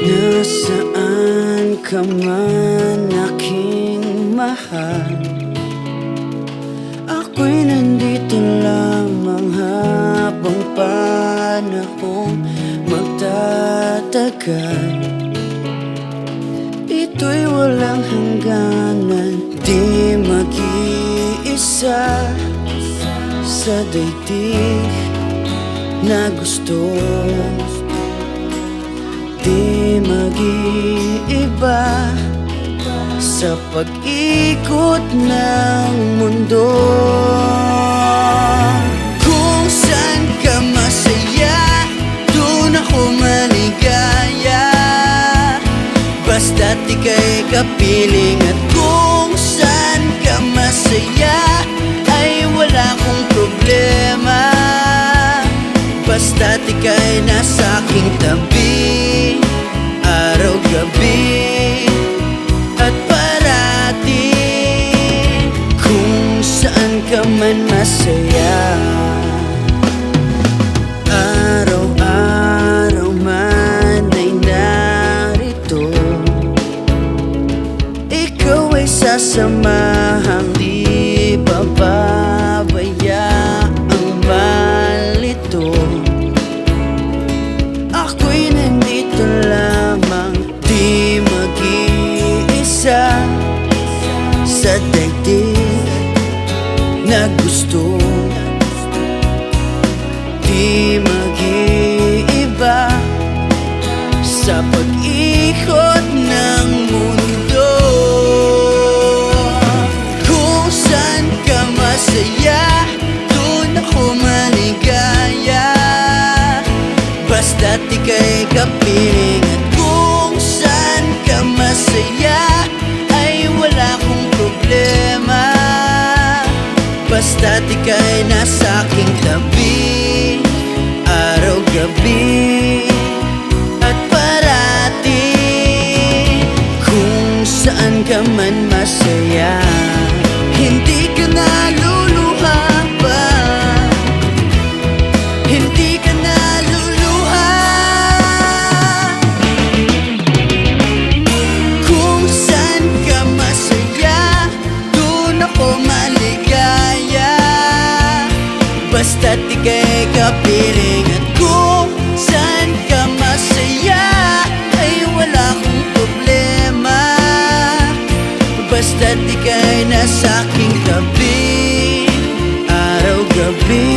Nasaan ka man aking mahal, ako'y nandito lamang habang panahong magtatagal. Ito'y walang hangganan, di mag-iisa sa daigdig na gusto. Di mag-iiba sa pag-ikot ng mundo. Kung saan ka masaya, doon ako maligaya, basta't ika'y kapiling. At kung saan ka masaya, ay wala kong problema, basta't ika'y nasa aking tabi, araw-gabi at parati. Kung saan ka man masaya, araw-araw man ay narito, ikaw ay sasamahang di pababayaang malito. Ako'y nandito lamang, di mag-iisa sa daigdig na gusto. Di mag-iiba sa pag-ikot ng mundo. Kung saan ka masaya, doon ako maligaya, basta't ika'y kapiling. At kung saan ka masaya, ay wala kong problema, basta't ika'y nasa aking tabi, araw-gabi at parati. Kung saan ka man masaya, hindi ka naluluha pa, hindi ka naluluha. Kung saan ka masaya, doon ako maligaya, basta't ika'y kapiling. At kung saan ka masaya, ay wala kong problema, basta't ika'y nasa aking tabi, araw-gabi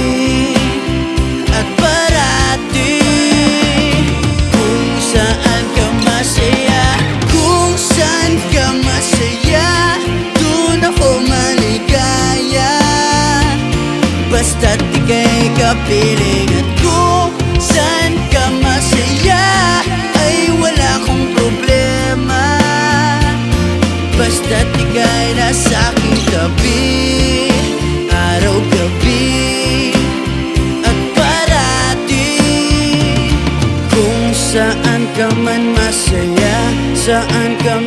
at parati. Kung saan ka masaya, kung saan ka masaya, doon ako maligaya, basta't ika'y kapiling. At kung saan ka masaya, ay wala kong problema, basta't ika'y nasa aking tabi, araw-gabi at parati. Kung saan ka man masaya, saan ka